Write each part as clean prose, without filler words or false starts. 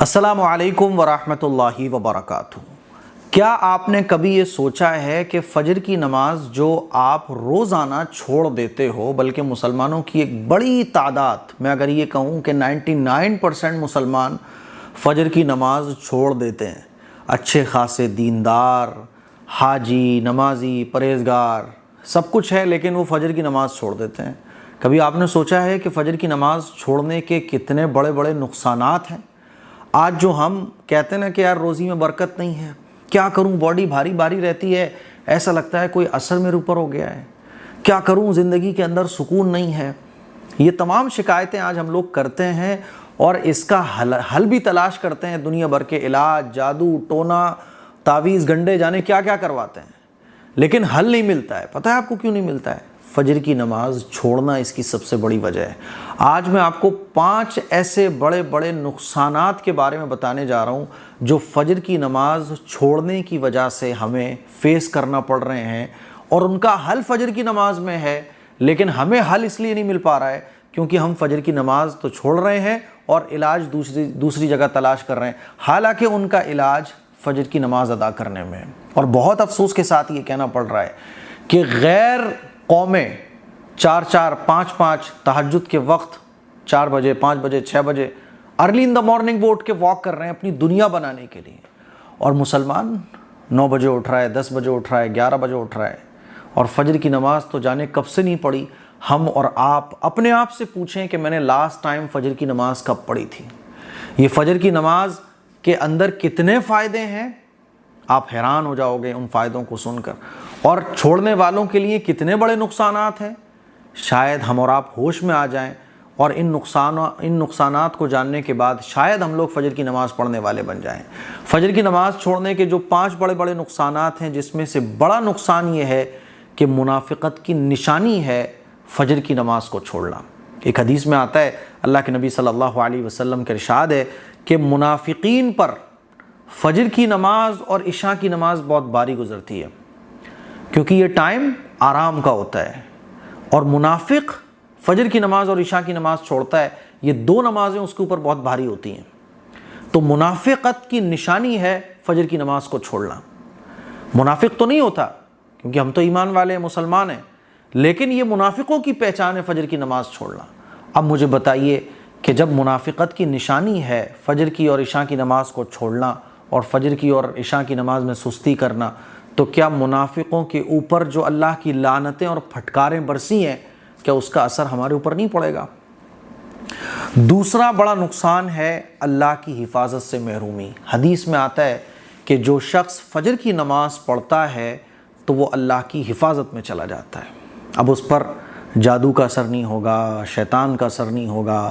السلام علیکم ورحمۃ اللہ وبرکاتہ۔ کیا آپ نے کبھی یہ سوچا ہے کہ فجر کی نماز جو آپ روزانہ چھوڑ دیتے ہو، بلکہ مسلمانوں کی ایک بڑی تعداد، میں اگر یہ کہوں کہ 99% مسلمان فجر کی نماز چھوڑ دیتے ہیں، اچھے خاصے دیندار، حاجی، نمازی، پرہیزگار، سب کچھ ہے لیکن وہ فجر کی نماز چھوڑ دیتے ہیں۔ کبھی آپ نے سوچا ہے کہ فجر کی نماز چھوڑنے کے کتنے بڑے بڑے نقصانات ہیں؟ آج جو ہم کہتے ہیں نا کہ یار روزی میں برکت نہیں ہے، کیا کروں، باڈی بھاری بھاری رہتی ہے، ایسا لگتا ہے کوئی اثر میرے اوپر ہو گیا ہے، کیا کروں، زندگی کے اندر سکون نہیں ہے، یہ تمام شکایتیں آج ہم لوگ کرتے ہیں اور اس کا حل بھی تلاش کرتے ہیں، دنیا بھر کے علاج، جادو ٹونا، تعویذ گنڈے، جانے کیا کیا کرواتے ہیں، لیکن حل نہیں ملتا ہے۔ پتہ ہے آپ کو کیوں نہیں ملتا ہے؟ فجر کی نماز چھوڑنا اس کی سب سے بڑی وجہ ہے۔ آج میں آپ کو 5 ایسے بڑے بڑے نقصانات کے بارے میں بتانے جا رہا ہوں جو فجر کی نماز چھوڑنے کی وجہ سے ہمیں فیس کرنا پڑ رہے ہیں، اور ان کا حل فجر کی نماز میں ہے، لیکن ہمیں حل اس لیے نہیں مل پا رہا ہے کیونکہ ہم فجر کی نماز تو چھوڑ رہے ہیں اور علاج دوسری جگہ تلاش کر رہے ہیں، حالانکہ ان کا علاج فجر کی نماز ادا کرنے میں ہے۔ اور بہت افسوس کے ساتھ یہ کہنا پڑ رہا ہے کہ غیر قومیں 4 5 تہجد کے وقت 4 بجے، 5 بجے، 6 بجے ارلی ان دا مارننگ وہ اٹھ کے واک کر رہے ہیں اپنی دنیا بنانے کے لیے، اور مسلمان 9 بجے اٹھ رہا ہے، 10 بجے اٹھ رہا ہے، 11 بجے اٹھ رہا ہے، اور فجر کی نماز تو جانے کب سے نہیں پڑھی۔ ہم اور آپ اپنے آپ سے پوچھیں کہ میں نے لاسٹ ٹائم فجر کی نماز کب پڑھی تھی؟ یہ فجر کی نماز کے اندر کتنے فائدے ہیں، آپ حیران ہو جاؤ گے ان فائدوں کو سن کر، اور چھوڑنے والوں کے لیے کتنے بڑے نقصانات ہیں۔ شاید ہم اور آپ ہوش میں آ جائیں اور ان نقصانات کو جاننے کے بعد شاید ہم لوگ فجر کی نماز پڑھنے والے بن جائیں۔ فجر کی نماز چھوڑنے کے جو 5 بڑے بڑے نقصانات ہیں، جس میں سے بڑا نقصان یہ ہے کہ منافقت کی نشانی ہے فجر کی نماز کو چھوڑنا۔ ایک حدیث میں آتا ہے، اللہ کے نبی صلی اللہ علیہ وسلم کا ارشاد ہے کہ منافقین پر فجر کی نماز اور عشاء کی نماز بہت بھاری گزرتی ہے، کیونکہ یہ ٹائم آرام کا ہوتا ہے، اور منافق فجر کی نماز اور عشاء کی نماز چھوڑتا ہے، یہ 2 نمازیں اس کے اوپر بہت بھاری ہوتی ہیں۔ تو منافقت کی نشانی ہے فجر کی نماز کو چھوڑنا۔ منافق تو نہیں ہوتا کیونکہ ہم تو ایمان والے ہیں، مسلمان ہیں، لیکن یہ منافقوں کی پہچان ہے فجر کی نماز چھوڑنا۔ اب مجھے بتائیے کہ جب منافقت کی نشانی ہے فجر کی اور عشاء کی نماز کو چھوڑنا، اور فجر کی اور عشاء کی نماز میں سستی کرنا، تو کیا منافقوں کے اوپر جو اللہ کی لعنتیں اور پھٹکاریں برسی ہیں، کیا اس کا اثر ہمارے اوپر نہیں پڑے گا؟ دوسرا بڑا نقصان ہے اللہ کی حفاظت سے محرومی۔ حدیث میں آتا ہے کہ جو شخص فجر کی نماز پڑھتا ہے تو وہ اللہ کی حفاظت میں چلا جاتا ہے۔ اب اس پر جادو کا اثر نہیں ہوگا، شیطان کا اثر نہیں ہوگا،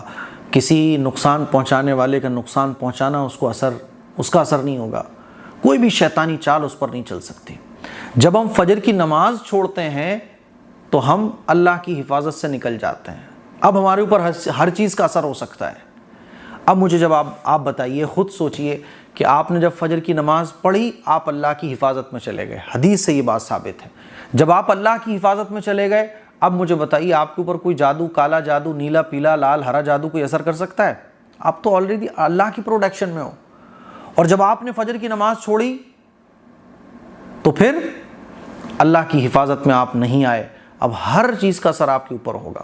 کسی نقصان پہنچانے والے کا نقصان پہنچانا اس کا اثر نہیں ہوگا، کوئی بھی شیطانی چال اس پر نہیں چل سکتی۔ جب ہم فجر کی نماز چھوڑتے ہیں تو ہم اللہ کی حفاظت سے نکل جاتے ہیں، اب ہمارے اوپر ہر چیز کا اثر ہو سکتا ہے۔ اب مجھے جب آپ بتائیے، خود سوچئے کہ آپ نے جب فجر کی نماز پڑھی، آپ اللہ کی حفاظت میں چلے گئے، حدیث سے یہ بات ثابت ہے۔ جب آپ اللہ کی حفاظت میں چلے گئے، اب مجھے بتائیے آپ کے اوپر کوئی جادو، کالا جادو، نیلا، پیلا، لال، ہرا جادو کوئی اثر کر سکتا ہے؟ آپ تو آلریڈی اللہ کی پروٹیکشن میں ہو۔ اور جب آپ نے فجر کی نماز چھوڑی تو پھر اللہ کی حفاظت میں آپ نہیں آئے، اب ہر چیز کا اثر آپ کے اوپر ہوگا،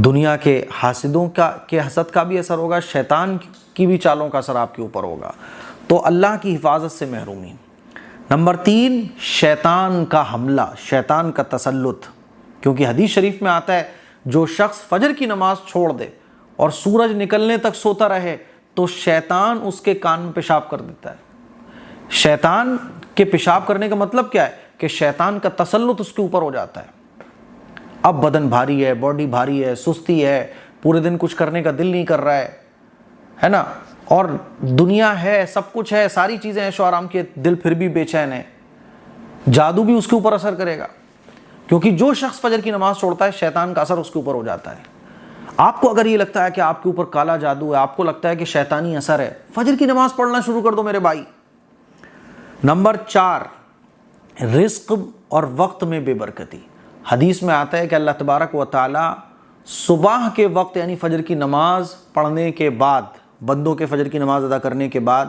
دنیا کے حاسدوں کے حسد کا بھی اثر ہوگا، شیطان کی بھی چالوں کا اثر آپ کے اوپر ہوگا۔ تو اللہ کی حفاظت سے محرومی۔ نمبر 3، شیطان کا حملہ، شیطان کا تسلط، کیونکہ حدیث شریف میں آتا ہے جو شخص فجر کی نماز چھوڑ دے اور سورج نکلنے تک سوتا رہے تو شیطان اس کے کان میں پیشاب کر دیتا ہے۔ شیطان کے پیشاب کرنے کا مطلب کیا ہے؟ کہ شیطان کا تسلط اس کے اوپر ہو جاتا ہے۔ اب بدن بھاری ہے، باڈی بھاری ہے، سستی ہے، پورے دن کچھ کرنے کا دل نہیں کر رہا ہے نا، اور دنیا ہے، سب کچھ ہے، ساری چیزیں عیش و آرام کے، دل پھر بھی بے چین ہے، جادو بھی اس کے اوپر اثر کرے گا، کیونکہ جو شخص فجر کی نماز چھوڑتا ہے شیطان کا اثر اس کے اوپر ہو جاتا ہے۔ آپ کو اگر یہ لگتا ہے کہ آپ کے اوپر کالا جادو ہے، آپ کو لگتا ہے کہ شیطانی اثر ہے، فجر کی نماز پڑھنا شروع کر دو میرے بھائی۔ نمبر 4، رزق اور وقت میں بے برکتی۔ حدیث میں آتا ہے کہ اللہ تبارک و تعالی صبح کے وقت یعنی فجر کی نماز پڑھنے کے بعد بندوں کے فجر کی نماز ادا کرنے کے بعد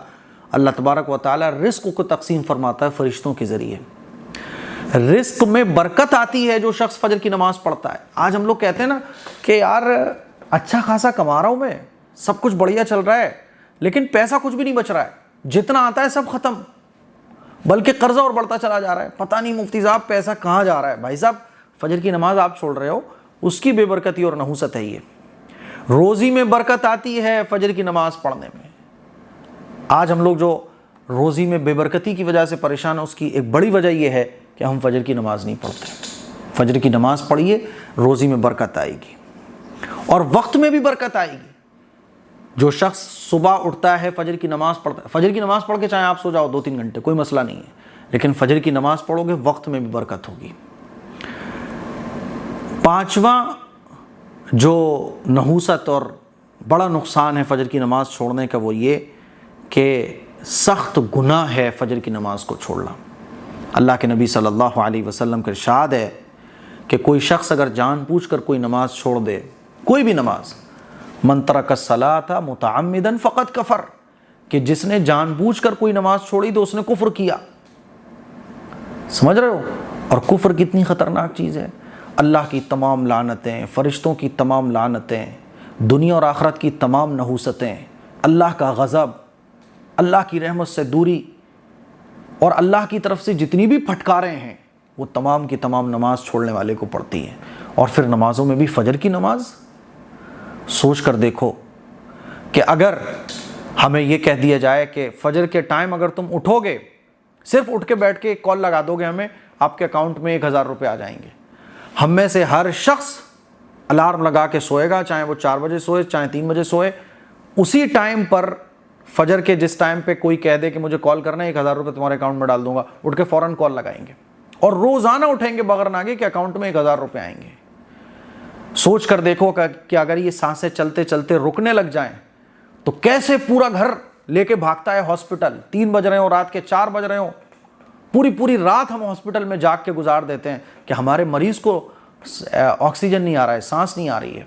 اللہ تبارک و تعالی رزق کو تقسیم فرماتا ہے فرشتوں کے ذریعے. رزق میں برکت آتی ہے جو شخص فجر کی نماز پڑھتا ہے. آج ہم لوگ کہتے ہیں نا کہ یار اچھا خاصا کما رہا ہوں میں, سب کچھ بڑھیا چل رہا ہے, لیکن پیسہ کچھ بھی نہیں بچ رہا ہے, جتنا آتا ہے سب ختم, بلکہ قرضہ اور بڑھتا چلا جا رہا ہے. پتہ نہیں مفتی صاحب پیسہ کہاں جا رہا ہے. بھائی صاحب فجر کی نماز آپ چھوڑ رہے ہو, اس کی بے برکتی اور نحوست ہے. یہ روزی میں برکت آتی ہے فجر کی نماز پڑھنے میں. آج ہم لوگ جو روزی میں بے برکتی کی وجہ سے پریشان ہیں, اس کی ایک بڑی وجہ یہ ہے کہ ہم فجر کی نماز نہیں پڑھتے. فجر کی نماز پڑھیے, روزی میں برکت آئے گی اور وقت میں بھی برکت آئے گی. جو شخص صبح اٹھتا ہے فجر کی نماز پڑھتا ہے, فجر کی نماز پڑھ کے چاہے آپ سو جاؤ 2-3 گھنٹے, کوئی مسئلہ نہیں ہے, لیکن فجر کی نماز پڑھو گے وقت میں بھی برکت ہوگی. 5واں جو نحوست اور بڑا نقصان ہے فجر کی نماز چھوڑنے کا, وہ یہ کہ سخت گناہ ہے فجر کی نماز کو چھوڑنا. اللہ کے نبی صلی اللہ علیہ وسلم کا ارشاد ہے کہ کوئی شخص اگر جان بوجھ کر کوئی نماز چھوڑ دے, کوئی بھی نماز, من ترک الصلاۃ متعمدا فقد کفر, کہ جس نے جان بوجھ کر کوئی نماز چھوڑی تو اس نے کفر کیا. سمجھ رہے ہو؟ اور کفر کتنی خطرناک چیز ہے. اللہ کی تمام لعنتیں, فرشتوں کی تمام لعنتیں, دنیا اور آخرت کی تمام نحوستیں, اللہ کا غضب, اللہ کی رحمت سے دوری, اور اللہ کی طرف سے جتنی بھی پھٹکاریں ہیں وہ تمام کی تمام نماز چھوڑنے والے کو پڑتی ہیں. اور پھر نمازوں میں بھی فجر کی نماز. سوچ کر دیکھو کہ اگر ہمیں یہ کہہ دیا جائے کہ فجر کے ٹائم اگر تم اٹھو گے, صرف اٹھ کے بیٹھ کے ایک کال لگا دو گے ہمیں, آپ کے اکاؤنٹ میں 1000 روپے آ جائیں گے. ہم میں سے ہر شخص الارم لگا کے سوئے گا, چاہے وہ 4 بجے سوئے چاہے 3 بجے سوئے, اسی ٹائم پر فجر کے جس ٹائم پہ کوئی کہہ دے کہ مجھے کال کرنا ہے 1000 روپے تمہارے اکاؤنٹ میں ڈال دوں گا, اٹھ کے فوراً کال لگائیں گے اور روزانہ اٹھیں گے بغیر ناگے کہ اکاؤنٹ میں 1000 روپے آئیں گے. سوچ کر دیکھو کہ اگر یہ سانسیں چلتے چلتے رکنے لگ جائیں تو کیسے پورا گھر لے کے بھاگتا ہے ہاسپٹل. 3 بج رہے ہوں, رات کے 4 بج رہے ہوں, پوری رات ہم ہاسپٹل میں جاگ کے گزار دیتے ہیں کہ ہمارے مریض کو آکسیجن نہیں آ رہا ہے, سانس نہیں آ رہی ہے.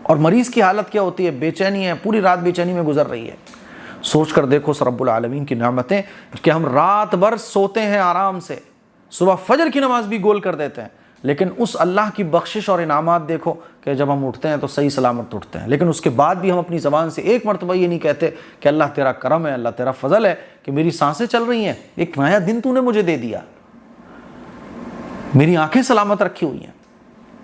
اور مریض کی حالت کیا ہوتی ہے, بے چینی ہے, پوری رات بے چینی میں گزر رہی ہے. سوچ کر دیکھو رب العالمین کی نعمتیں کہ ہم رات بھر سوتے ہیں آرام سے, صبح فجر کی نماز بھی گول کر دیتے ہیں, لیکن اس اللہ کی بخشش اور انعامات دیکھو کہ جب ہم اٹھتے ہیں تو صحیح سلامت اٹھتے ہیں, لیکن اس کے بعد بھی ہم اپنی زبان سے ایک مرتبہ یہ نہیں کہتے کہ اللہ تیرا کرم ہے, اللہ تیرا فضل ہے کہ میری سانسیں چل رہی ہیں, ایک نیا دن تو نے مجھے دے دیا, میری آنکھیں سلامت رکھی ہوئی ہیں.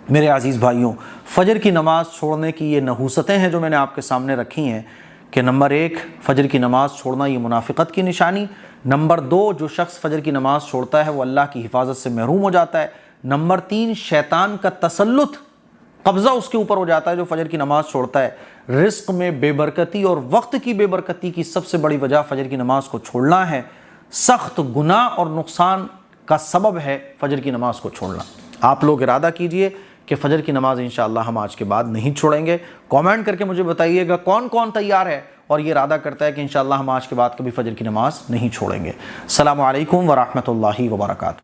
میرے عزیز بھائیوں, فجر کی نماز چھوڑنے کی یہ نحوستیں ہیں جو میں نے آپ کے سامنے رکھی ہیں کہ نمبر 1, فجر کی نماز چھوڑنا یہ منافقت کی نشانی. نمبر 2, جو شخص فجر کی نماز چھوڑتا ہے وہ اللہ کی حفاظت سے محروم ہو جاتا ہے. نمبر 3, شیطان کا تسلط, قبضہ اس کے اوپر ہو جاتا ہے جو فجر کی نماز چھوڑتا ہے. رزق میں بے برکتی اور وقت کی بے برکتی کی سب سے بڑی وجہ فجر کی نماز کو چھوڑنا ہے. سخت گناہ اور نقصان کا سبب ہے فجر کی نماز کو چھوڑنا. آپ لوگ ارادہ کیجئے کہ فجر کی نماز انشاءاللہ ہم آج کے بعد نہیں چھوڑیں گے. کامنٹ کر کے مجھے بتائیے گا کون کون تیار ہے اور یہ ارادہ کرتا ہے کہ انشاءاللہ ہم آج کے بعد کبھی فجر کی نماز نہیں چھوڑیں گے. السلام علیکم ورحمۃ اللہ وبرکاتہ.